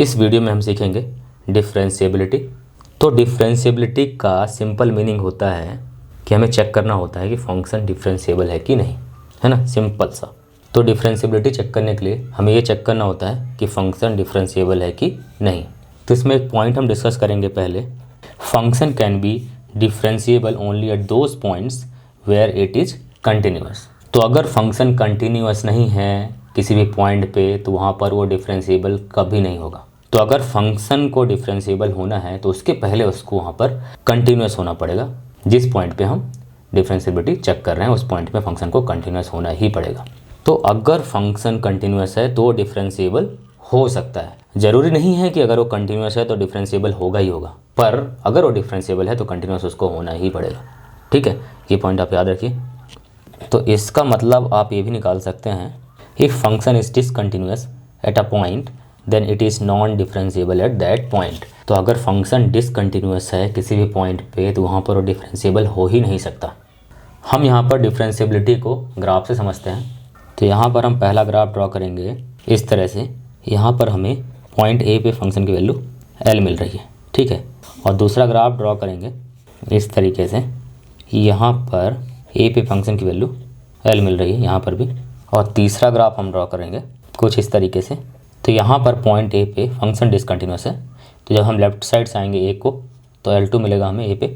इस वीडियो में हम सीखेंगे डिफरेंशिएबिलिटी। तो डिफरेंशिएबिलिटी का सिंपल मीनिंग होता है कि हमें चेक करना होता है कि फंक्शन डिफरेंशिएबल है कि नहीं, है ना, सिंपल सा। तो डिफरेंशिएबिलिटी चेक करने के लिए हमें ये चेक करना होता है कि फंक्शन डिफरेंशिएबल है कि नहीं। तो इसमें एक पॉइंट हम डिस्कस करेंगे पहले। Function can be differentiable only at those points where it is continuous. तो अगर फंक्शन कंटिन्यूअस नहीं है किसी भी पॉइंट पे तो वहाँ पर वो डिफरेंशिएबल कभी नहीं होगा। तो अगर फंक्शन को डिफरेंशिएबल होना है तो उसके पहले उसको वहाँ पर कंटिन्यूअस होना पड़ेगा। जिस पॉइंट पे हम डिफरेंशिएबिलिटी चेक कर रहे हैं उस पॉइंट पे फंक्शन को कंटिन्यूअस होना ही पड़ेगा। तो अगर फंक्शन कंटिन्यूअस है तो डिफरेंशिएबल हो सकता है। ज़रूरी नहीं है कि अगर वो कंटिन्यूअस है तो डिफरेंशिएबल होगा ही होगा, पर अगर वो डिफरेंशिएबल है तो कंटिन्यूअस उसको होना ही पड़ेगा। ठीक है, ये पॉइंट आप याद रखिए। तो इसका मतलब आप ये भी निकाल सकते हैं, if function is discontinuous at a point then it is non differentiable at that point. तो अगर फंक्शन डिसकंटिन्यूअस है किसी भी पॉइंट पे तो वहाँ पर वो डिफरेंशिएबल हो ही नहीं सकता। हम यहाँ पर डिफरेंशिएबिलिटी को ग्राफ से समझते हैं। तो यहाँ पर हम पहला ग्राफ ड्रॉ करेंगे इस तरह से। यहाँ पर हमें पॉइंट ए पे फंक्शन की वैल्यू एल मिल रही है, ठीक है। और दूसरा ग्राफ ड्रॉ करेंगे इस तरीके से। यहाँ पर ए पे फंक्शन की वैल्यू एल मिल रही है, यहाँ पर भी। और तीसरा ग्राफ हम ड्रॉ करेंगे कुछ इस तरीके से। तो यहाँ पर पॉइंट ए पे फंक्शन डिसकंटिन्यूअस है, तो जब हम लेफ्ट साइड से आएंगे ए को तो L2 मिलेगा हमें ए पे,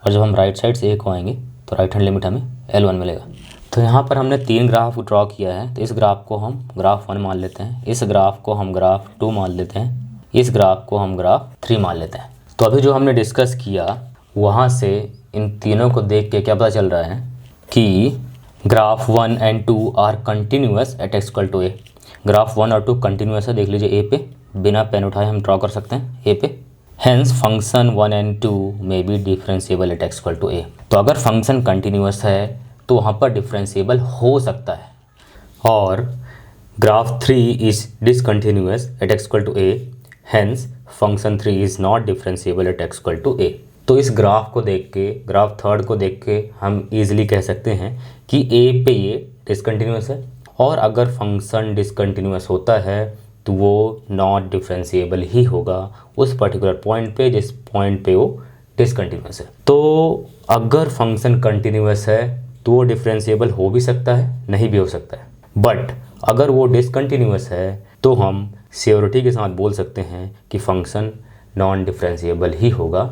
और जब हम राइट साइड से ए को आएंगे तो राइट हैंड लिमिट हमें L1 मिलेगा। तो यहाँ पर हमने 3 ग्राफ ड्रॉ किया है। तो इस ग्राफ को हम ग्राफ 1 मान लेते हैं, इस ग्राफ को हम ग्राफ 2 मान लेते हैं, इस ग्राफ को हम ग्राफ 3 मान लेते हैं। तो अभी जो हमने डिस्कस किया वहाँ से इन तीनों को देख के क्या पता चल रहा है कि graph 1 and 2 are continuous at x equal to a. Graph 1 और 2 कंटिन्यूअस है, देख लीजिए ए पे, बिना पेन उठाए हम ड्रॉ कर सकते हैं ए पे। Hence function 1 and 2 may be differentiable at x equal to A. तो अगर फंक्शन कंटिन्यूअस है तो वहाँ पर डिफरेंशिएबल हो सकता है। और graph 3 is discontinuous at x equal to A, hence function 3 is not differentiable at x equal to A. तो इस ग्राफ को देख के, ग्राफ 3 को देख के हम इजीली कह सकते हैं कि ए पे ये डिसकंटिन्यूअस है, और अगर फंक्शन डिसकंटिन्यूअस होता है तो वो नॉट डिफरेंशिएबल ही होगा उस पर्टिकुलर पॉइंट पे जिस पॉइंट पे वो डिसकंटिन्यूअस है। तो अगर फंक्शन कंटिन्यूअस है तो वो डिफरेंशिएबल हो भी सकता है, नहीं भी हो सकता है। बट अगर वो डिसकंटिन्यूअस है तो हम श्योरिटी के साथ बोल सकते हैं कि फंक्शन नॉन डिफरेंशिएबल ही होगा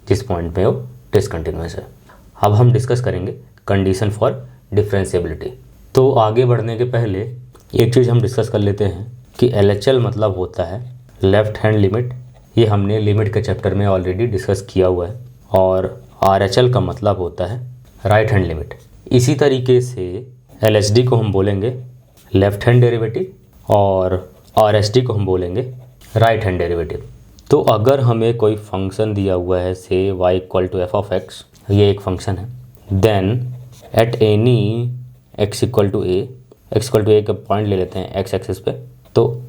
जिस पॉइंट पे वो डिसकंटिन्यूअस है। अब हम डिस्कस करेंगे कंडीशन फॉर डिफरेंशिएबिलिटी। तो आगे बढ़ने के पहले एक चीज़ हम डिस्कस कर लेते हैं कि LHL मतलब होता है लेफ्ट हैंड लिमिट। ये हमने लिमिट के चैप्टर में ऑलरेडी डिस्कस किया हुआ है। और RHL का मतलब होता है राइट हैंड लिमिट। इसी तरीके से LHD को हम बोलेंगे लेफ्ट हैंड डेरिवेटिव, और RHD को हम बोलेंगे राइट हैंड डेरिवेटिव। तो अगर हमें कोई फंक्शन दिया हुआ है से y equal to F of x, ये एक फंक्शन है, then at any x equal to A, x equal to A का पॉइंट ले लेते हैं एक्स एक्सिस पे। तो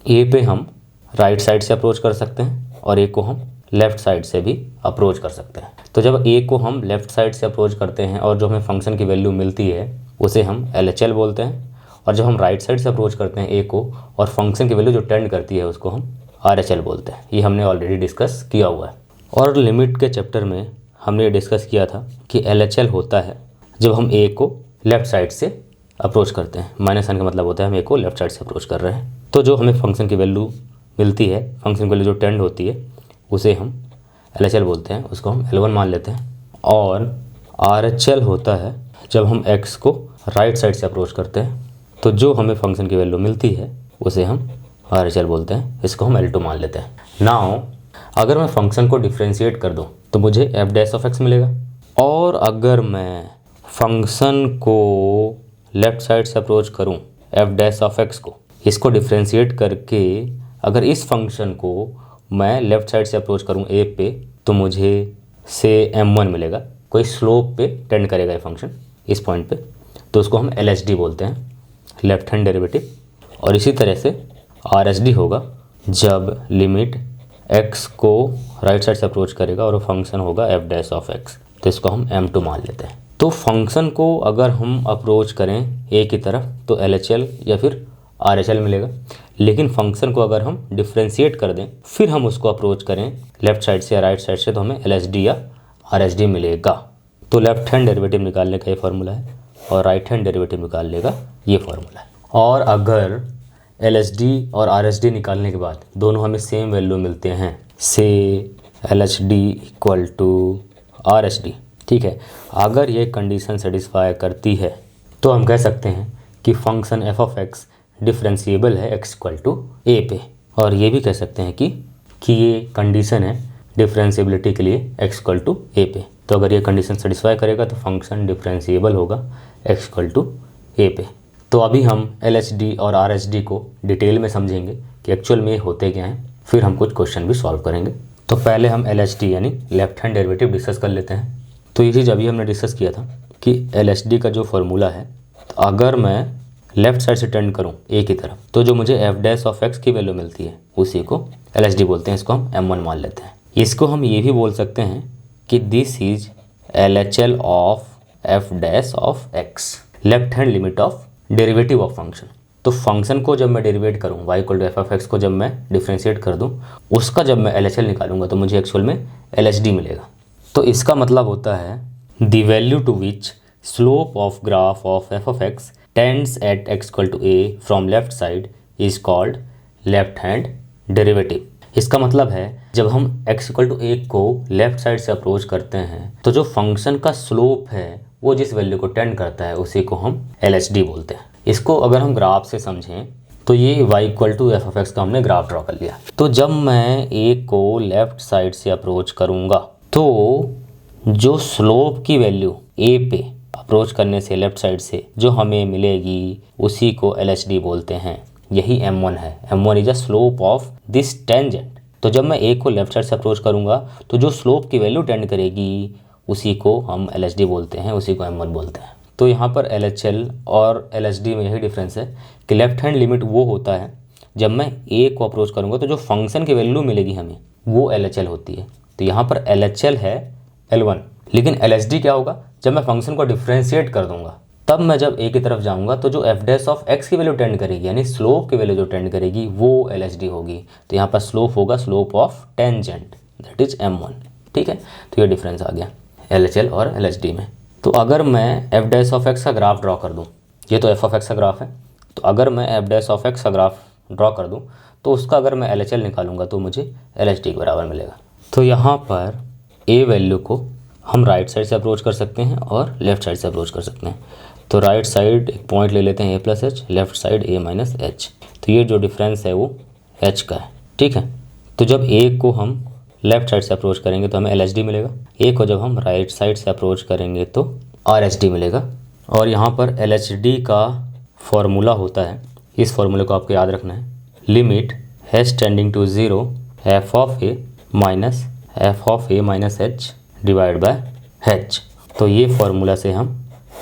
ए पे हम राइट साइड से अप्रोच कर सकते हैं और ए को हम लेफ़्ट साइड से भी अप्रोच कर सकते हैं। तो जब ए को हम लेफ़्ट साइड से अप्रोच करते हैं और जो हमें फंक्शन की वैल्यू मिलती है उसे हम LHL बोलते हैं, और जब हम राइट साइड से अप्रोच करते हैं ए को और फंक्शन की वैल्यू जो टेंड करती है उसको हम RHL बोलते हैं। ये हमने ऑलरेडी डिस्कस किया हुआ है। और लिमिट के चैप्टर में हमने डिस्कस किया था कि LHL होता है जब हम ए को लेफ़्ट साइड से अप्रोच करते हैं। माइनस साइन का मतलब होता है हम ए को लेफ़्ट साइड से अप्रोच कर रहे हैं। तो जो हमें फंक्शन की वैल्यू मिलती है, फंक्शन की वैल्यू जो टेंड होती है उसे हम LHL बोलते हैं, उसको हम L1 मान लेते हैं। और RHL होता है जब हम x को राइट साइड से अप्रोच करते हैं, तो जो हमें फंक्शन की वैल्यू मिलती है उसे हम RHL बोलते हैं, इसको हम L2 मान लेते हैं। नाउ अगर मैं फंक्शन को डिफरेंशिएट कर दूं तो मुझे f डैश ऑफ x मिलेगा, और अगर मैं फंक्शन को लेफ़्ट साइड से अप्रोच करूं f डैश ऑफ x को, इसको डिफरेंशिएट करके अगर इस फंक्शन को मैं लेफ़्ट साइड से अप्रोच करूं a पे तो मुझे से m1 मिलेगा। कोई स्लोप पे टेंड करेगा ये फंक्शन इस पॉइंट पे, तो उसको हम LHD बोलते हैं, लेफ्ट हैंड डेरिवेटिव। और इसी तरह से RHD होगा जब लिमिट x को राइट साइड से अप्रोच करेगा और वो फंक्शन होगा f डैश ऑफ x, तो इसको हम M2 मान लेते हैं। तो फंक्शन को अगर हम अप्रोच करें a की तरफ तो LHL या फिर RHL मिलेगा। लेकिन फंक्शन को अगर हम डिफ्रेंशिएट कर दें फिर हम उसको अप्रोच करें लेफ्ट साइड से या राइट साइड से तो हमें LHD या RHD मिलेगा। तो लेफ्ट हैंड डेरिवेटिव निकालने का ये फार्मूला है और राइट हैंड डेरिवेटिव निकालने का ये फार्मूला है। और अगर LHD और RHD निकालने के बाद दोनों हमें सेम वैल्यू मिलते हैं, से LHD इक्वल टू RHD, ठीक है, अगर ये कंडीशन सेटिस्फाई करती है तो हम कह सकते हैं कि फंक्शन f(x) डिफरेंशिएबल है x इक्वल टू a पे। और ये भी कह सकते हैं कि ये कंडीशन है डिफरेंशिएबिलिटी के लिए x इक्वल टू a पे। तो अगर ये कंडीशन सेटिस्फाई करेगा तो फंक्शन डिफरेंशिएबल होगा x इक्वल टू a पे। तो अभी हम LHD और RHD को डिटेल में समझेंगे कि एक्चुअल में होते क्या हैं, फिर हम कुछ क्वेश्चन भी सॉल्व करेंगे। तो पहले हम LHD यानी लेफ्ट हैंड डेरिवेटिव डिस्कस कर लेते हैं। तो ये चीज़ अभी हमने डिस्कस किया था कि LHD का जो फॉर्मूला है, तो अगर मैं लेफ्ट साइड से टेंड करूं a की तरफ तो जो मुझे f(x) की वैल्यू मिलती है उसी को LHD बोलते हैं। इसको हम m1 मान लेते हैं। इसको हम ये भी बोल सकते हैं कि this is LHL of f(x), left hand limit of derivative of function. तो फंक्शन को जब मैं डेरिवेट करूँ y इक्वल टू f(x) को जब मैं डिफ्रेंशिएट कर दूँ, उसका जब मैं LHL निकालूंगा तो मुझे एक्चुअल में LHD मिलेगा। तो इसका मतलब होता है the value to which slope of graph of f(x) tends at x equal to a from left side is called left hand derivative. इसका मतलब है जब हम x इक्वल टू a को लेफ्ट साइड से अप्रोच करते हैं तो जो फंक्शन का स्लोप है वो जिस वैल्यू को टेंड करता है उसी को हम LHD बोलते हैं। इसको अगर हम ग्राफ से समझें तो ये y इक्वल टू f(x) का हमने ग्राफ ड्रॉ कर लिया। तो जब मैं a को लेफ्ट साइड से अप्रोच करूँगा तो जो स्लोप की वैल्यू a पे अप्रोच करने से लेफ्ट साइड से जो हमें मिलेगी उसी को LHD बोलते हैं। यही m1 है। m1 is a slope of this tangent. तो जब मैं a को लेफ्ट साइड से अप्रोच करूँगा तो जो स्लोप की वैल्यू टेंड करेगी उसी को हम LHD बोलते हैं, उसी को m1 बोलते हैं। तो यहाँ पर LHL और LHD में यही डिफरेंस है कि लेफ्ट हैंड लिमिट वो होता है जब मैं a को अप्रोच करूँगा तो जो फंक्शन की वैल्यू मिलेगी हमें वो LHL होती है। तो यहाँ पर LHL है L1, लेकिन LHD क्या होगा जब मैं फंक्शन को डिफ्रेंशिएट कर दूंगा तब मैं जब a की तरफ जाऊंगा तो जो f(x) की वैल्यू टेंड करेगी यानी स्लोप की वैल्यू जो टेंड करेगी वो LHD होगी। तो यहाँ पर स्लोप होगा slope of tangent, that is m1। ठीक है, तो ये डिफरेंस आ गया LHL और LHD में। तो अगर मैं f(x) का ग्राफ ड्रॉ कर दूँ, ये तो f(x) का ग्राफ है, तो अगर मैं f(x) का ग्राफ ड्रॉ कर दूँ तो उसका अगर मैं LHL निकालूंगा तो मुझे LHD के बराबर मिलेगा। तो यहाँ पर a वैल्यू को हम राइट साइड से अप्रोच कर सकते हैं और लेफ्ट साइड से अप्रोच कर सकते हैं। तो राइट साइड एक पॉइंट ले लेते हैं a+h, लेफ्ट साइड a-h। तो ये जो डिफरेंस है वो h का है। ठीक है, तो जब a को हम लेफ्ट साइड से अप्रोच करेंगे तो हमें LHD मिलेगा, a को जब हम राइट साइड से अप्रोच करेंगे तो RHD मिलेगा। और यहाँ पर LHD का फॉर्मूला होता है, इस फॉर्मूले को आपको याद रखना है, limit h tending to 0 f(a) minus f(a) h divide by h। तो ये फॉर्मूला से हम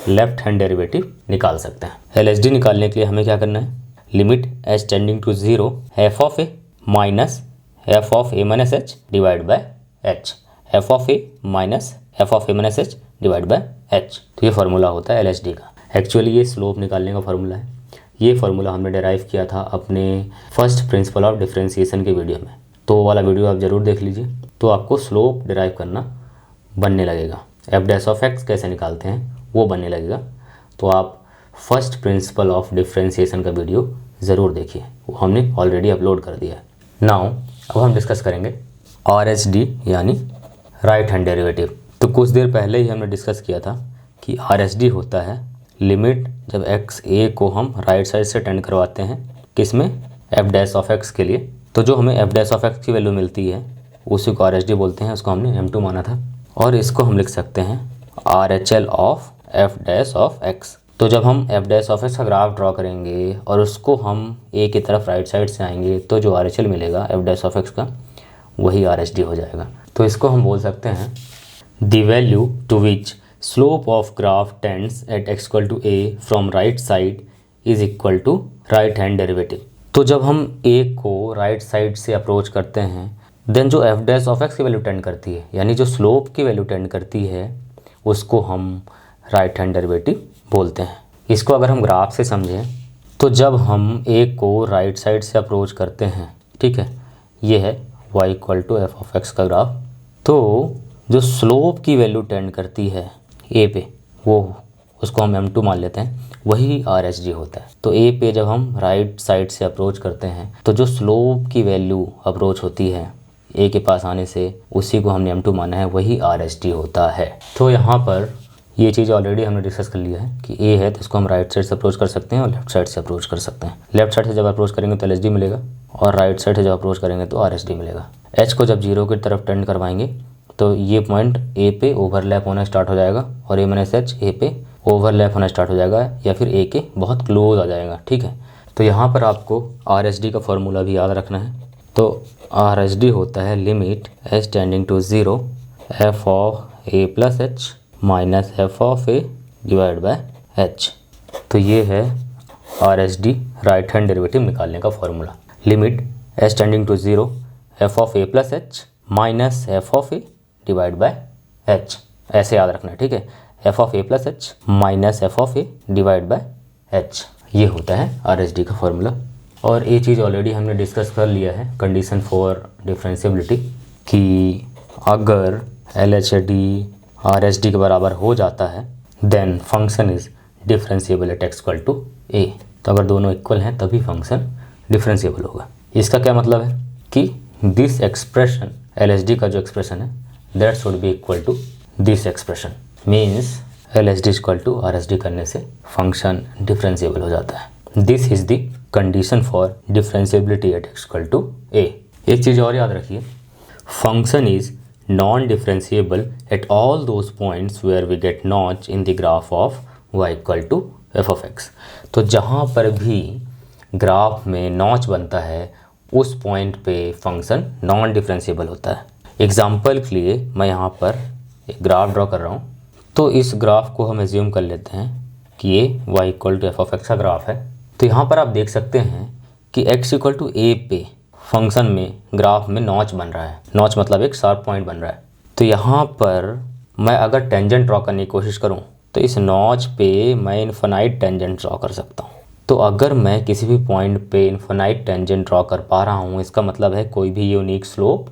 लेफ्ट हैंड डेरिवेटिव निकाल सकते हैं। LHD निकालने के लिए हमें क्या करना है, limit h tending to 0 f(a) minus f(a) h divide by h, f(a) minus f(a) h divide by h। तो ये फार्मूला होता है LHD का। एक्चुअली ये स्लोप निकालने का फार्मूला है। ये फार्मूला हमने डेराइव किया था अपने फर्स्ट प्रिंसिपल ऑफ डिफरेंशिएशन के वीडियो में, तो वो वाला वीडियो आप ज़रूर देख लीजिए, तो आपको स्लोप डेराइव करना बनने लगेगा। f(x) कैसे निकालते हैं वो बनने लगेगा। तो आप फर्स्ट प्रिंसिपल ऑफ डिफरेंशिएशन का वीडियो ज़रूर देखिए, वो हमने ऑलरेडी अपलोड कर दिया है। नाउ अब हम डिस्कस करेंगे RHD यानी राइट हैंड डेरिवेटिव। तो कुछ देर पहले ही हमने डिस्कस किया था कि RHD होता है लिमिट जब a को हम राइट साइड से टेंड करवाते हैं, किस में, f(x) के लिए। तो जो हमें f(x) की वैल्यू मिलती है उसी को RHD बोलते हैं, उसको हमने m2 माना था। और इसको हम लिख सकते हैं RHL ऑफ f(x). तो जब हम f(x) का ग्राफ ड्रॉ करेंगे और उसको हम a की तरफ राइट साइड से आएंगे तो जो RHL मिलेगा f(x) का वही RHD हो जाएगा। तो इसको हम बोल सकते हैं the value to which slope of graph tends at x equal to a from right side is equal to right hand derivative. तो जब हम a को राइट साइड से अप्रोच करते हैं देन जो f(x) की वैल्यू टेंड करती है यानी जो स्लोप की वैल्यू टेंड करती है उसको हम राइट हैंड डेरिवेटिव बोलते हैं। इसको अगर हम ग्राफ से समझें तो जब हम ए को राइट साइड से अप्रोच करते हैं, ठीक है, ये है y equal to F of x का ग्राफ, तो जो स्लोप की वैल्यू टेंड करती है ए पे, वो उसको हम m2 मान लेते हैं, वही RSG होता है। तो ए पे जब हम राइट साइड से अप्रोच करते हैं तो जो स्लोप की वैल्यू अप्रोच होती है ए के पास आने से, उसी को हमने m2 माना है, वही RSD होता है। तो यहाँ पर ये चीज़ ऑलरेडी हमने डिस्कस कर लिया है कि ए है तो इसको हम राइट साइड से अप्रोच कर सकते हैं और लेफ्ट साइड से अप्रोच कर सकते हैं। लेफ्ट साइड से जब अप्रोच करेंगे तो LSD मिलेगा और राइट साइड से जब अप्रोच करेंगे तो RSD मिलेगा। एच को जब 0 की तरफ टेंड करवाएंगे तो ये पॉइंट ए पे ओवरलैप होना स्टार्ट हो जाएगा और ए माइनस एच ए पे ओवरलैप होना स्टार्ट हो जाएगा या फिर ए के बहुत क्लोज आ जाएगा, ठीक है। तो यहाँ पर आपको RSD का फॉर्मूला भी याद रखना है। तो RSD होता है limit h tending to 0 f of a plus h minus f of a divide by h. तो ये है RSD राइट हैंड डेरिवेटिव निकालने का formula, limit h tending to 0 f of a plus h minus f of a divide by h, ऐसे याद रखना है, ठीक है। F of a plus h minus f of a divide by h, ये होता है RSD का फॉर्मूला। और ये चीज़ ऑलरेडी हमने डिस्कस कर लिया है कंडीशन फॉर डिफरेंशिएबिलिटी कि अगर LHD RSD के बराबर हो जाता है then function is differentiable at x equal to a। तो अगर दोनों इक्वल हैं तभी फंक्शन डिफरेंशिएबल होगा। इसका क्या मतलब है कि दिस एक्सप्रेशन, LHD का जो एक्सप्रेशन है, that should be equal to this expression, means LHD equal to RSD करने से फंक्शन डिफरेंशिएबल हो जाता है। This is the condition for differentiability at x equal to a। एक चीज़ और याद रखिए, function is non differentiable at all those points where we get notch in the graph of y equal to F of x. तो जहाँ पर भी graph में नॉच बनता है उस पॉइंट पे फंक्शन नॉन डिफरेंशिएबल होता है। एग्जाम्पल के लिए मैं यहाँ पर एक ग्राफ ड्रॉ कर रहा हूँ। तो इस ग्राफ को हम एज्यूम कर लेते हैं कि ये y equal to F of x का ग्राफ है। तो यहाँ पर आप देख सकते हैं कि x इक्वल टू a पे फंक्शन में ग्राफ में नॉच बन रहा है। नॉच मतलब एक शार्प पॉइंट बन रहा है। तो यहाँ पर मैं अगर टेंजेंट ड्रॉ करने की कोशिश करूँ तो इस नॉच पे मैं इन्फिनाइट टेंजेंट ड्रॉ कर सकता हूँ। तो अगर मैं किसी भी पॉइंट पे इन्फिनाइट टेंजेंट ड्रॉ कर पा रहा हूँ, इसका मतलब है कोई भी यूनिक स्लोप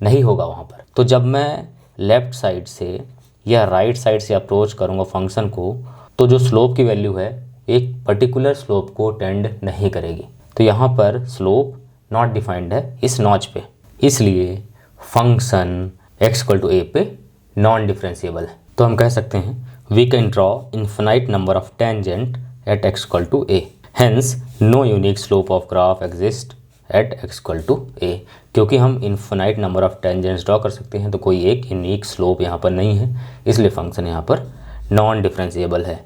नहीं होगा वहाँ पर। तो जब मैं लेफ़्ट साइड से या राइट साइड से अप्रोच करूँगा फंक्शन को, तो जो स्लोप की वैल्यू है एक पर्टिकुलर स्लोप को टेंड नहीं करेगी। तो यहाँ पर स्लोप नॉट डिफाइंड है इस नॉच पे, इसलिए function x equal to a पे नॉन डिफरेंशिएबल है। तो हम कह सकते हैं we can draw infinite number of tangent at x equal to a, hence no unique slope of graph exist at x equal to a। क्योंकि हम infinite number of tangents draw कर सकते हैं तो कोई एक यूनिक स्लोप यहाँ पर नहीं है, इसलिए फंक्शन यहाँ पर नॉन डिफरेंशिएबल है।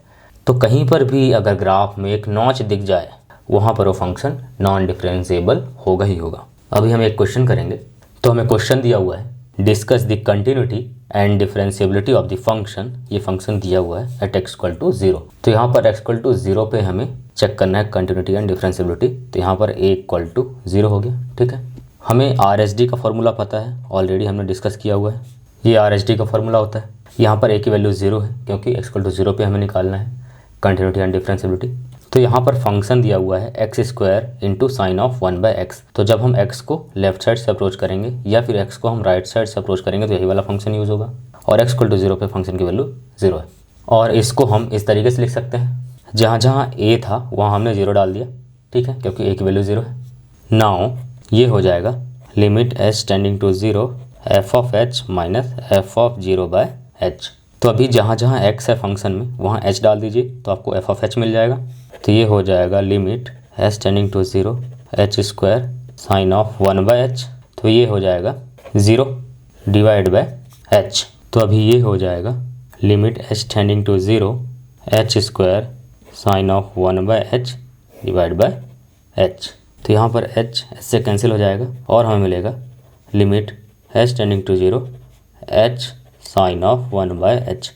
तो कहीं पर भी अगर ग्राफ में एक नॉच दिख जाए वहाँ पर वो फंक्शन नॉन डिफरेंशिएबल होगा ही होगा। अभी हम एक क्वेश्चन करेंगे। तो हमें क्वेश्चन दिया हुआ है discuss the continuity and differentiability of the function. ये फंक्शन दिया हुआ है एट x इक्वल टू 0। तो यहाँ पर x इक्वल टू 0 पे हमें चेक करना है कंटिन्यूटी एंड डिफरेंशिएबिलिटी। तो यहाँ पर a इक्वल टू 0 हो गया, ठीक है। हमें RSD का फॉर्मूला पता है, ऑलरेडी हमने डिस्कस किया हुआ है। ये RSD का फॉर्मूला होता है। यहाँ पर a की वैल्यू 0 है क्योंकि x इक्वल टू 0 पे हमें निकालना है कंटिन्यूटी एंड डिफरेंशिएबिलिटी। तो यहाँ पर फंक्शन दिया हुआ है x square into sine of 1/x। तो जब हम x को लेफ्ट साइड से अप्रोच करेंगे या फिर x को हम राइट साइड से अप्रोच करेंगे तो यही वाला फंक्शन यूज़ होगा। और x इक्वल टू 0 पे फंक्शन की वैल्यू 0 है। और इसको हम इस तरीके से लिख सकते हैं, जहाँ जहाँ a था वहाँ हमने 0 डाल दिया, ठीक है, क्योंकि a की वैल्यू 0 है। नाउ ये हो जाएगा limit h tending to 0 f of h minus f of 0/h। तो अभी जहाँ जहाँ x है फंक्शन में वहाँ h डाल दीजिए तो आपको एफ ऑफ h मिल जाएगा। तो ये हो जाएगा limit h tending to 0 h square sine of 1/h। तो ये हो जाएगा 0 डिवाइड बाय h। तो अभी ये हो जाएगा limit h tending to 0 h square sine of 1/h divide by h। तो यहाँ पर h से कैंसिल हो जाएगा और हमें मिलेगा limit h tending to 0 h sine of 1/h।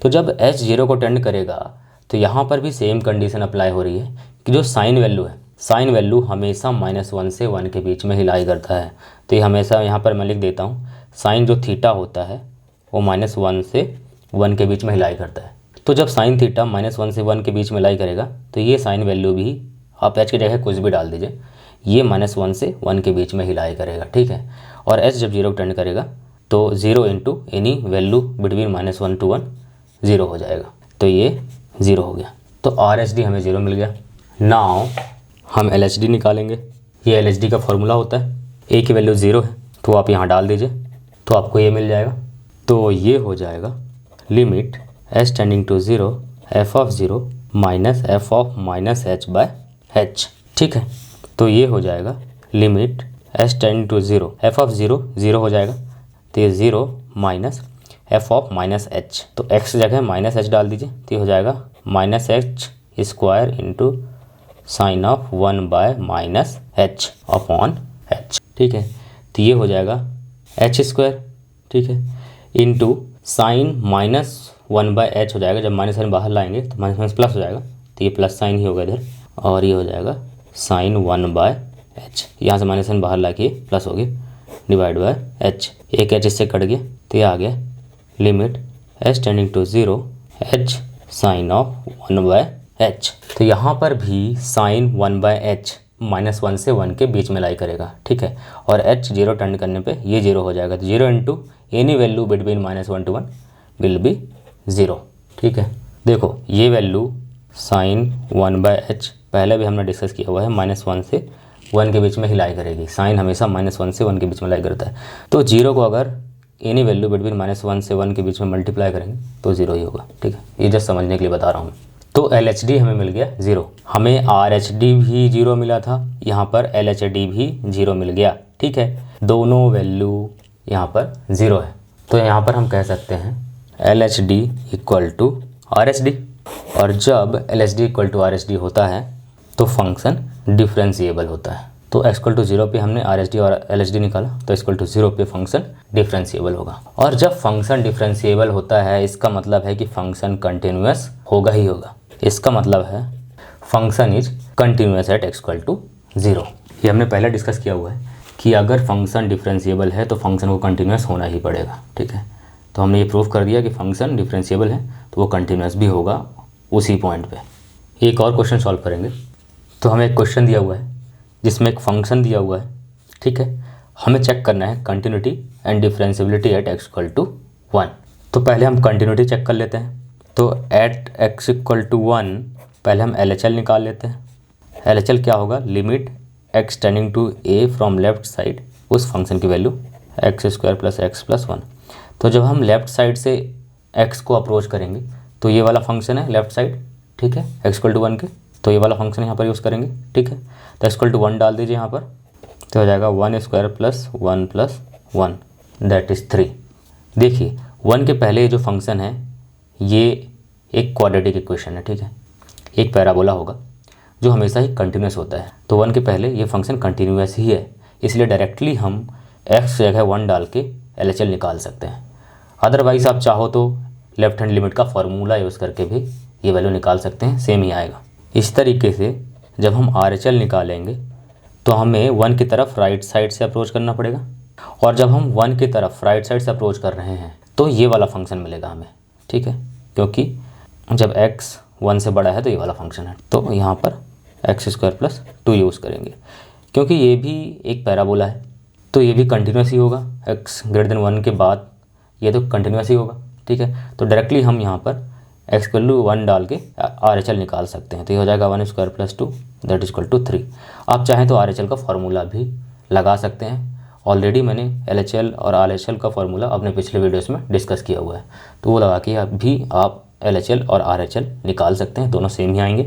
तो जब h 0 को टेंड करेगा तो यहाँ पर भी सेम कंडीशन अप्लाई हो रही है कि जो साइन वैल्यू है, साइन वैल्यू हमेशा -1 से 1 के बीच में ही लाई करता है। तो ये हमेशा यहाँ पर मैं लिख देता हूँ, साइन जो थीटा होता है वो -1 से 1 के बीच में ही लाई करता है। तो जब साइन थीटा -1 से 1 के बीच में लाई करेगा तो ये साइन वैल्यू भी आप एच की जगह कुछ भी डाल दीजिए, ये -1 से 1 के बीच में ही लाई करेगा, ठीक है। और एच जब 0 टेंड करेगा तो 0 into any value between -1 to 1 0 हो जाएगा, तो ये 0 हो गया। तो आर एच डी हमें 0 मिल गया। नाउ हम एल एच डी निकालेंगे। ये एल एच डी का फॉर्मूला होता है, ए की वैल्यू 0 है तो आप यहाँ डाल दीजिए तो आपको ये मिल जाएगा। तो ये हो जाएगा limit h tending to 0 f of 0 minus f of minus h by h, ठीक है। तो ये हो जाएगा limit h tending to 0 f of 0 0 हो जाएगा, तो ये 0 minus f of minus h, तो एक्स जगह माइनस एच डाल दीजिए, तो ये हो जाएगा minus h square into sine of 1 by minus h upon h, ठीक है। तो ये हो जाएगा एच स्क्वायर, ठीक है, इंटू साइन -1 बाय एच हो जाएगा। जब माइनस साइन बाहर लाएंगे तो माइनस माइनस प्लस हो जाएगा, तो ये प्लस साइन ही होगा इधर, और ये हो जाएगा साइन 1 बाय एच, यहाँ से माइनस साइन बाहर ला के प्लस हो गया डिवाइड बाय एच, एक एच इससे कट गया, तो ये आ गया limit h tending to 0 h sine of 1 by h. तो यहाँ पर भी साइन 1 बाय एच -1 से 1 के बीच में लाई करेगा, ठीक है। और h 0 टेंड करने पे ये 0 हो जाएगा, तो 0 into any value between -1 to 1 will be 0, ठीक है। देखो ये वैल्यू साइन 1 बाय एच पहले भी हमने डिस्कस किया हुआ है, -1 से 1 के बीच में ही लाई करेगी। साइन हमेशा -1 से 1 के बीच में लाई करता है, तो 0 को अगर एनी वैल्यू बिटवीन -1 से 1 के बीच में मल्टीप्लाई करेंगे तो 0 ही होगा, ठीक है। ये जस्ट समझने के लिए बता रहा हूँ। तो एल एच डी हमें मिल गया 0, हमें आर एच डी भी 0 मिला था, यहाँ पर एल एच डी भी 0 मिल गया, ठीक है। दोनों वैल्यू यहाँ पर 0 है, तो यहाँ पर हम कह सकते हैं L H D equal to R H D, और जब L H D equal to R H D होता है तो फंक्शन डिफरेंशिएबल होता है। तो x इक्वल टू 0 पे हमने आर एच डी और एल एच डी निकाला, तो x इक्वल टू 0 पे फंक्शन डिफरेंशिएबल होगा। और जब फंक्शन डिफरेंशिएबल होता है इसका मतलब है कि फंक्शन कंटिन्यूअस होगा ही होगा। इसका मतलब है function is continuous at x equal to 0। ये हमने पहले डिस्कस किया हुआ है कि अगर फंक्शन डिफरेंशिएबल है तो फंक्शन को कंटिन्यूअस होना ही पड़ेगा, ठीक है। तो हमने ये प्रूव कर दिया कि फंक्शन डिफरेंशिएबल है तो वो कंटिन्यूअस भी होगा उसी पॉइंट पे। एक और क्वेश्चन सॉल्व करेंगे। तो हमें एक क्वेश्चन दिया हुआ है जिसमें एक फंक्शन दिया हुआ है, ठीक है। हमें चेक करना है continuity and differentiability at x equal to 1। तो पहले हम कंटिन्यूटी चेक कर लेते हैं। तो एट x इक्वल टू 1 पहले हम LHL निकाल लेते हैं। LHL क्या होगा, limit x tending to a from left side उस फंक्शन की value x square plus x plus 1। तो जब हम लेफ्ट साइड से x को अप्रोच करेंगे तो ये वाला फंक्शन है लेफ्ट साइड, ठीक है, x इक्वल टू 1 के, तो ये वाला फंक्शन यहाँ पर यूज़ करेंगे, ठीक है। तो x इक्वल टू 1 डाल दीजिए यहाँ पर, तो हो जाएगा 1 square plus 1 plus 1 that is 3। देखिए 1 के पहले जो फंक्शन है ये एक क्वाड्रेटिक इक्वेशन है, ठीक है, एक पैराबोला होगा जो हमेशा ही कंटिन्यूस होता है। तो 1 के पहले ये फंक्शन कंटिन्यूस ही है, इसलिए डायरेक्टली हम x जगह 1 डाल के LHL निकाल सकते हैं। अदरवाइज़ आप चाहो तो लेफ्ट हैंड लिमिट का फॉर्मूला यूज़ करके भी ये वैल्यू निकाल सकते हैं, सेम ही आएगा। इस तरीके से जब हम RHL निकालेंगे तो हमें 1 की तरफ राइट साइड से अप्रोच करना पड़ेगा, और जब हम 1 की तरफ राइट साइड से अप्रोच कर रहे हैं तो ये वाला फंक्शन मिलेगा हमें, ठीक है, क्योंकि जब x 1 से बड़ा है तो ये वाला फंक्शन है। तो यहाँ पर x स्क्वायर प्लस 2 यूज़ करेंगे, क्योंकि ये भी एक पैराबोला है तो ये भी कंटिन्यूस ही होगा। x ग्रेटर देन 1 के बाद ये तो कंटिन्यूस ही होगा, ठीक है। तो डायरेक्टली हम यहाँ पर x इक्वल टू 1 डाल के RHL निकाल सकते हैं। तो ये हो जाएगा 1 square plus 2 that is equal to 3। आप चाहें तो RHL का फार्मूला भी लगा सकते हैं, ऑलरेडी मैंने LHL और RHL का फार्मूला अपने पिछले वीडियोस में डिस्कस किया हुआ है, तो वो लगा के आप LHL और RHL निकाल सकते हैं, दोनों सेम ही आएंगे।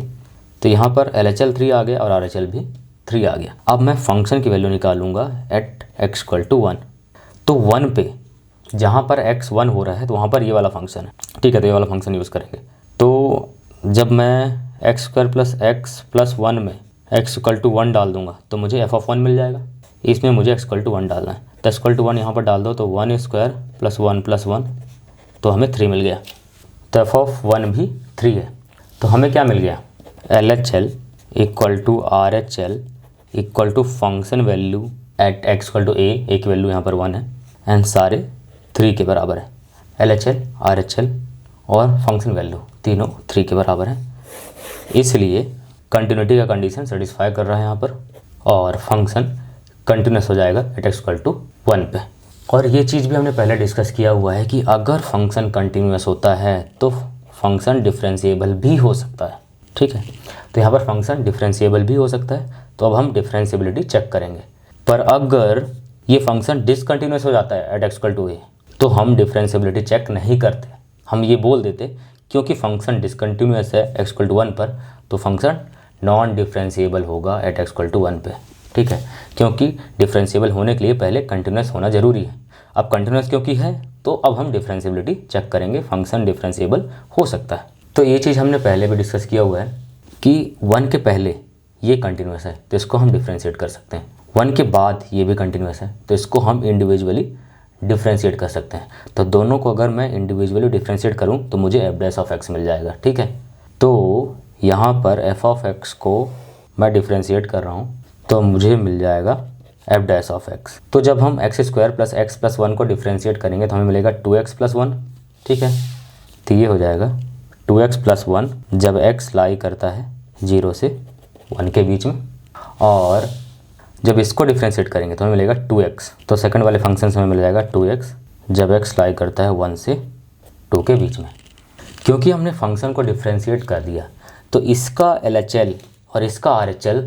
तो यहाँ पर LHL 3 आ गया और RHL भी 3 आ गया। अब मैं फंक्शन की वैल्यू निकालूंगा एट x इक्वल टू 1। तो 1 पे जहाँ पर x 1 हो रहा है तो वहाँ पर ये वाला फंक्शन है, ठीक है, तो ये वाला फंक्शन यूज़ करेंगे। तो जब मैं x square plus x plus 1 में x इक्वल टू 1 डाल दूंगा तो मुझे f(1) मिल जाएगा। इसमें मुझे x इक्वल टू 1 डालना है, तो x इक्वल टू 1 यहाँ पर डाल दो तो 1 स्क्वायर प्लस 1 प्लस 1 तो हमें 3 मिल गया। तो f(1) भी 3 है। तो हमें क्या मिल गया, LHL equal to RHL equal to function value at x equal to a की वैल्यू यहाँ पर 1 है एंड सारे 3 के बराबर है। LHL RHL और फंक्शन वैल्यू तीनों 3 के बराबर है, इसलिए कंटिन्यूटी का कंडीशन सेटिस्फाई कर रहा है यहाँ पर, और फंक्शन कंटिन्यूस हो जाएगा एट एक्स इक्वल टू 1 पे। और ये चीज़ भी हमने पहले डिस्कस किया हुआ है कि अगर फंक्शन कंटिन्यूस होता है तो फंक्शन डिफरेंशिएबल भी हो सकता है, ठीक है। तो यहाँ पर फंक्शन डिफरेंशिएबल भी हो सकता है, तो अब हम डिफरेंशिएबिलिटी चेक करेंगे। पर अगर ये फंक्शन डिसकंटिन्यूस हो जाता है eight x equal to A, तो हम डिफरेंशिएबिलिटी चेक नहीं करते, हम ये बोल देते क्योंकि फंक्शन डिसकंटिन्यूस है एक्स इक्वल टू 1 पर, तो फंक्शन नॉन डिफरेंशिएबल होगा एट एक्स इक्वल टू 1 पे, ठीक है। क्योंकि डिफरेंशिएबल होने के लिए पहले कंटिन्यूस होना ज़रूरी है। अब कंटिन्यूस क्योंकि है तो अब हम डिफरेंशिएबिलिटी चेक करेंगे, फंक्शन डिफरेंशिएबल हो सकता है। तो ये चीज़ हमने पहले भी डिस्कस किया हुआ है कि 1 के पहले ये कंटिन्यूस है तो इसको हम डिफरेंशिएट कर सकते हैं, 1 के बाद ये भी कंटिन्यूस है तो इसको हम इंडिविजुअली डिफरेंशिएट कर सकते हैं। तो दोनों को अगर मैं इंडिविजुअली डिफरेंशिएट करूं तो मुझे एफ डैश ऑफ एक्स मिल जाएगा, ठीक है। तो यहाँ पर एफ ऑफ एक्स को मैं डिफरेंशिएट कर रहा हूँ तो मुझे मिल जाएगा एफ डैश ऑफ एक्स। तो जब हम x square plus x plus 1 को डिफरेंशिएट करेंगे तो हमें मिलेगा 2x प्लस 1, ठीक है। तो ये हो जाएगा 2x प्लस 1 जब x लाई करता है 0 से 1 के बीच में, और जब इसको डिफरेंशिएट करेंगे तो हमें मिलेगा 2x। तो सेकंड वाले फंक्शन से हमें मिल जाएगा 2x जब x लाई करता है 1 से 2 के बीच में। क्योंकि हमने फंक्शन को डिफरेंशिएट कर दिया तो इसका LHL और इसका RHL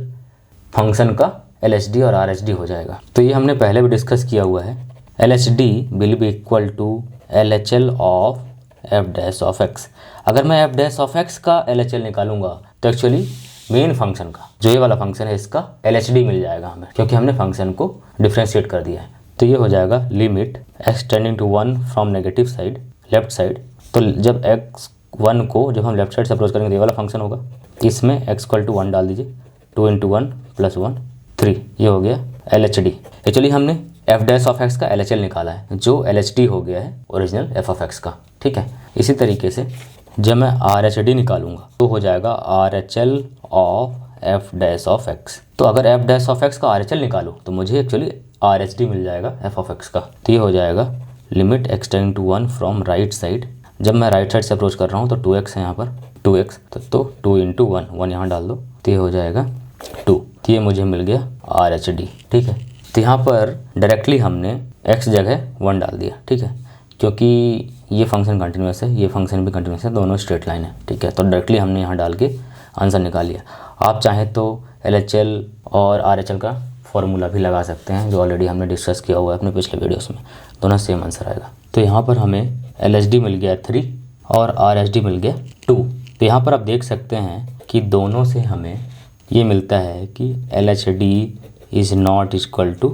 फंक्शन का LHD और RHD हो जाएगा। तो ये हमने पहले भी डिस्कस किया हुआ है, LHD will be equal to LHL of f dash of x. अगर मैं एफ डैश ऑफ एक्स का LHL निकालूंगा तो एक्चुअली मेन फंक्शन का जो ये वाला फंक्शन है इसका LHD मिल जाएगा हमें, क्योंकि हमने फंक्शन को डिफरेंशिएट कर दिया है। तो ये हो जाएगा limit x tending to 1 from negative side left side. तो जब x1 को जब हम लेफ्ट साइड से अप्रोच करेंगे तो ये वाला फंक्शन होगा, इसमें x इक्वल टू 1 डाल दीजिए, 2 × 1 + 1 3, ये हो गया LHD। एक्चुअली हमने एफ डैश ऑफ एक्स का LHL निकाला है जो LHD हो गया है ओरिजिनल एफ ऑफ एक्स का, ठीक है। इसी तरीके से जब मैं RHD निकालूंगा तो हो जाएगा RHL of f dash of x. तो अगर एफ डैश ऑफ एक्स का RHL निकालूँ तो मुझे एक्चुअली RHD मिल जाएगा एफ ऑफ एक्स का। तो ये हो जाएगा limit x tending to 1 from right side. जब मैं राइट साइड से अप्रोच कर रहा हूँ तो 2x है यहाँ पर, 2x तो 2 × 1 यहाँ डाल दो तो ये हो जाएगा 2। तो ये मुझे मिल गया RHD, ठीक है। तो यहाँ पर डायरेक्टली हमने x जगह 1 डाल दिया, ठीक है, क्योंकि ये फंक्शन कंटिन्यूस है, ये फंक्शन भी कंटिन्यूस है, दोनों स्ट्रेट लाइन है, ठीक है। तो डायरेक्टली हमने यहाँ डाल के आंसर निकाल लिया। आप चाहें तो LHL और RHL का फॉर्मूला भी लगा सकते हैं जो ऑलरेडी हमने डिस्कस किया हुआ है अपने पिछले वीडियोस में, दोनों सेम आंसर आएगा। तो यहाँ पर हमें LHD मिल गया 3 और RHD मिल गया 2। तो यहाँ पर आप देख सकते हैं कि दोनों से हमें ये मिलता है कि LHD is not equal to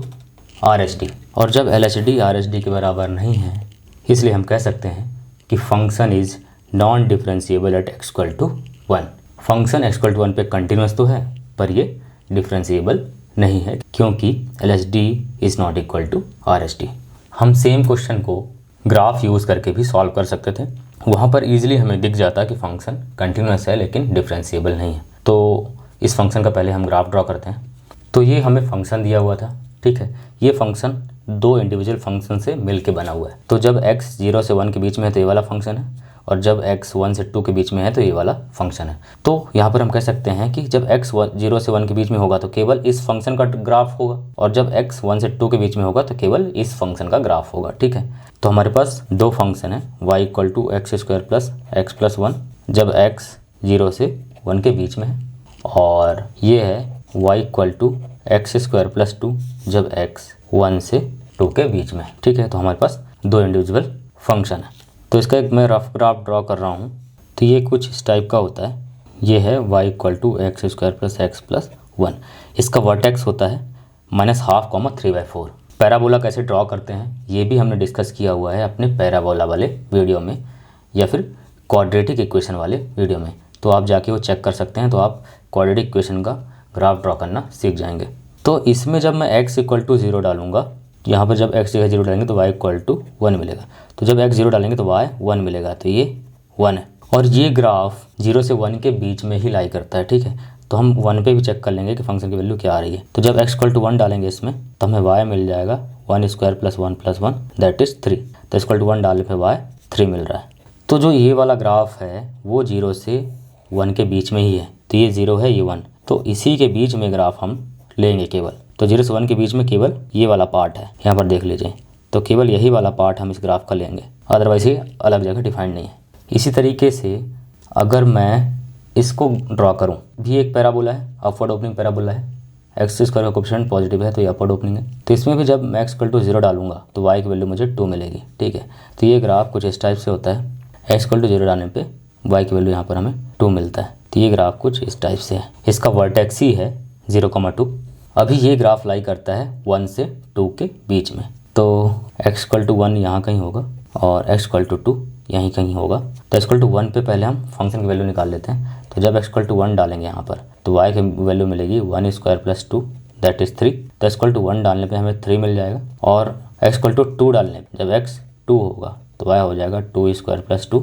RHD, और जब LHD RHD के बराबर नहीं है इसलिए हम कह सकते हैं कि function is non differentiable at x equal to 1। Function x equal to 1 पे कंटिन्यूस तो है पर ये डिफरेंशिएबल नहीं है क्योंकि LHD is not equal to RHD। हम सेम क्वेश्चन को ग्राफ यूज़ करके भी सॉल्व कर सकते थे, वहाँ पर ईजिली हमें दिख जाता कि फंक्शन कंटिन्यूस है लेकिन डिफरेंशिएबल नहीं है। तो इस फंक्शन का पहले हम ग्राफ ड्रॉ करते हैं। तो ये हमें फंक्शन दिया हुआ था, ठीक है। ये फंक्शन दो इंडिविजुअल फंक्शन से मिल के बना हुआ है। तो जब x 0 से 1 के बीच में है तो ये वाला फंक्शन है, और जब x 1 से 2 के बीच में है तो ये वाला फंक्शन है। तो यहाँ पर हम कह सकते हैं कि जब x 0 से 1 के बीच में होगा तो केवल इस फंक्शन का ग्राफ होगा, और जब x 1 से 2 के बीच में होगा तो केवल इस फंक्शन का ग्राफ होगा, ठीक है। तो हमारे पास दो फंक्शन है y equal to x square plus x plus 1 जब x 0 से 1 के बीच में है, और ये है y equal to x square plus 2 जब x 1 से 2 के बीच में है, ठीक है। तो हमारे पास दो इंडिविजुअल फंक्शन है। तो इसका एक मैं रफ ग्राफ ड्रॉ कर रहा हूँ। तो ये कुछ इस टाइप का होता है, ये है y equal to x square plus x plus 1। इसका वर्टेक्स होता है -12, 3/4। पैराबोला कैसे ड्रॉ करते हैं ये भी हमने डिस्कस किया हुआ है अपने पैराबोला वाले वीडियो में या फिर क्वाड्रेटिक इक्वेशन वाले वीडियो में, तो आप जाके वो चेक कर सकते हैं। तो आप क्वाड्रेटिक इक्वेशन का ग्राफ ड्रॉ करना सीख जाएंगे। तो इसमें जब मैं x इक्वल टू 0 डालूंगा, यहाँ पर जब x जगह 0 डालेंगे तो y इक्वल टू 1 मिलेगा। तो जब x 0 डालेंगे तो y 1 मिलेगा, तो ये 1 है। और ये ग्राफ 0 से 1 के बीच में ही लाई करता है, ठीक है। तो हम 1 पे भी चेक कर लेंगे कि फंक्शन की वैल्यू क्या आ रही है। तो जब x इक्वल टू 1 डालेंगे इसमें तो हमें y मिल जाएगा 1 square plus 1 plus 1 that is 3। तो इक्वल टू 1 डालने पे y 3 मिल रहा है। तो जो ये वाला ग्राफ है वो 0 से 1 के बीच में ही है, तो ये 0 है, ये 1, तो इसी के बीच में ग्राफ हम लेंगे केवल। तो 0 से 1 के बीच में केवल ये वाला पार्ट है, यहाँ पर देख लीजिए, तो केवल यही वाला पार्ट हम इस ग्राफ का लेंगे, अदरवाइज ये अलग जगह डिफाइंड नहीं है। इसी तरीके से अगर मैं इसको ड्रॉ करूँ, भी एक पैराबोला है, अपवर्ड ओपनिंग पैराबोला है, एक्स स्क्वायर का कोएफिशिएंट पॉजिटिव है तो ये अपवर्ड ओपनिंग है। तो इसमें भी जब मैं x=0 डालूंगा तो y की वैल्यू मुझे 2 मिलेगी, ठीक है। तो ये ग्राफ कुछ इस टाइप से होता है, x=0 डालने पे y की वैल्यू यहाँ पर हमें 2 मिलता है। तो ये ग्राफ कुछ इस टाइप से है, इसका वर्टेक्स ही है 0,2। अभी ये ग्राफ लाई करता है 1 से 2 के बीच में, तो x=1 यहाँ कहीं होगा और x=2 यहीं कहीं होगा। तो x=1 पे पहले हम फंक्शन की वैल्यू निकाल लेते हैं। तो जब x=1 डालेंगे यहाँ पर तो y की वैल्यू मिलेगी 1² + 2 दैट इज़ 3। तो x=1 डालने पे हमें 3 मिल जाएगा, और x=2 डालने पे जब x 2 होगा तो y हो जाएगा 2² + 2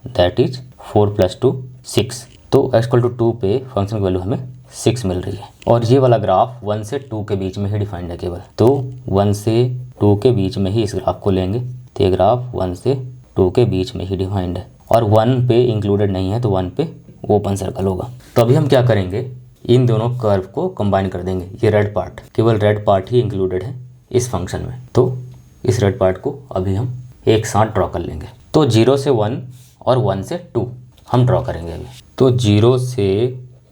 दैट इज 4 + 2 6। तो x=2 पे फंक्शन की वैल्यू हमें 6 मिल रही है, और ये वाला ग्राफ 1 से 2 के बीच में ही डिफाइंड है केवल। तो 1 से 2 के बीच में ही इस ग्राफ को लेंगे, तो ये ग्राफ 1 से 2 के बीच में ही डिफाइंड है, और 1 पे इंक्लूडेड नहीं है तो 1 पे ओपन सर्कल होगा। तो अभी हम क्या करेंगे, इन दोनों कर्व को कंबाइन कर देंगे। ये रेड पार्ट, केवल रेड पार्ट ही इंक्लूडेड है इस फंक्शन में, तो इस रेड पार्ट को अभी हम एक साथ ड्रॉ कर लेंगे। तो 0 से 1 और 1 से 2 हम ड्रॉ करेंगे अभी। तो 0 से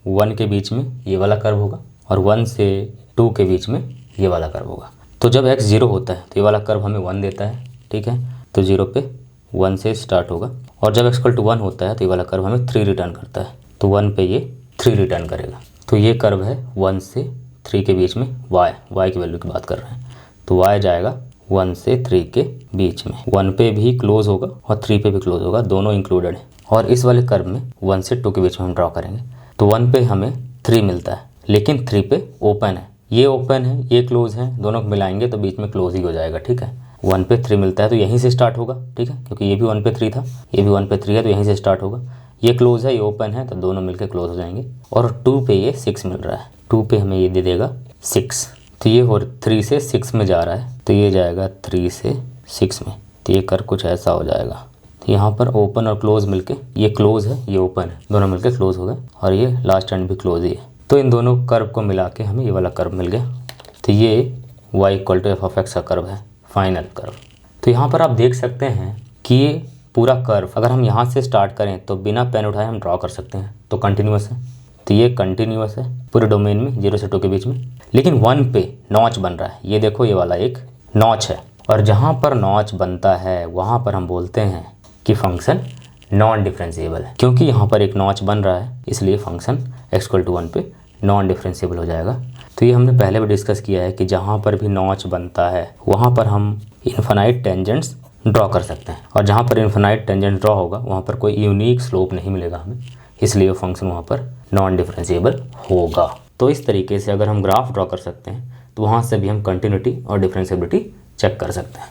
1 के बीच में ये वाला कर्व होगा, और 1 से 2 के बीच में ये वाला कर्व होगा। तो जब x 0 होता है तो ये वाला कर्व हमें 1 देता है, ठीक है। तो 0 पे 1 से स्टार्ट होगा, और जब x=1 होता है तो ये वाला कर्व हमें 3 रिटर्न करता है, तो 1 पे ये 3 रिटर्न करेगा। तो ये कर्व है 1 से 3 के बीच में y की वैल्यू की बात कर रहे हैं, तो y जाएगा 1 से 3 के बीच में। 1 पे भी क्लोज होगा और 3 पे भी क्लोज होगा, दोनों इंक्लूडेड है। और इस वाले कर्व में 1 से 2 के बीच में हम ड्रॉ करेंगे, तो 1 पे हमें 3 मिलता है, लेकिन 3 पे ओपन है, ये ओपन है, ये क्लोज है, दोनों को मिलाएंगे तो बीच में क्लोज ही हो जाएगा, ठीक है। 1 पे 3 मिलता है तो यहीं से स्टार्ट होगा, ठीक है, क्योंकि ये भी 1 पे 3 था, ये भी 1 पे 3 है, तो यहीं से स्टार्ट होगा। ये क्लोज है, ये ओपन है, तो दोनों मिलकर क्लोज हो जाएंगे। और 2 पे ये 6 मिल रहा है, 2 पे हमें ये दे देगा 6, तो ये 3 से 6 में जा रहा है, तो ये जाएगा 3 से 6 में। तो ये कर कुछ ऐसा हो जाएगा, तो यहाँ पर ओपन और क्लोज मिलके, ये क्लोज है, ये ओपन है, दोनों मिलके क्लोज हो गए, और ये लास्ट एंड भी क्लोज ही है। तो इन दोनों कर्व को मिला के हमें ये वाला कर्व मिल गया। तो ये y=f(x) का कर्व है, फाइनल कर्व। तो यहाँ पर आप देख सकते हैं कि ये पूरा कर्व अगर हम यहाँ से स्टार्ट करें तो बिना पेन उठाए हम ड्रॉ कर सकते हैं, तो कंटिन्यूस है। तो ये कंटिन्यूस है पूरे डोमेन में 0 से 2 के बीच में, लेकिन 1 पे नॉच बन रहा है, ये देखो ये वाला एक नॉच है, और जहाँ पर नॉच बनता है वहाँ पर हम बोलते हैं कि फंक्शन नॉन डिफरेंशिएबल है। क्योंकि यहाँ पर एक नॉच बन रहा है इसलिए फंक्शन x=1 पे नॉन डिफरेंशिएबल हो जाएगा। तो ये हमने पहले भी डिस्कस किया है कि जहाँ पर भी नॉच बनता है वहाँ पर हम इन्फिनाइट टेंजेंट्स ड्रॉ कर सकते हैं, और जहाँ पर इन्फिनाइट टेंजेंट ड्रॉ होगा वहाँ पर कोई यूनिक स्लोप नहीं मिलेगा हमें, इसलिए वो फंक्शन वहाँ पर नॉन डिफरेंशिएबल होगा। तो इस तरीके से अगर हम ग्राफ ड्रॉ कर सकते हैं तो वहाँ से भी हम कंटिन्यूटी और डिफरेंशिएबिलिटी चेक कर सकते हैं।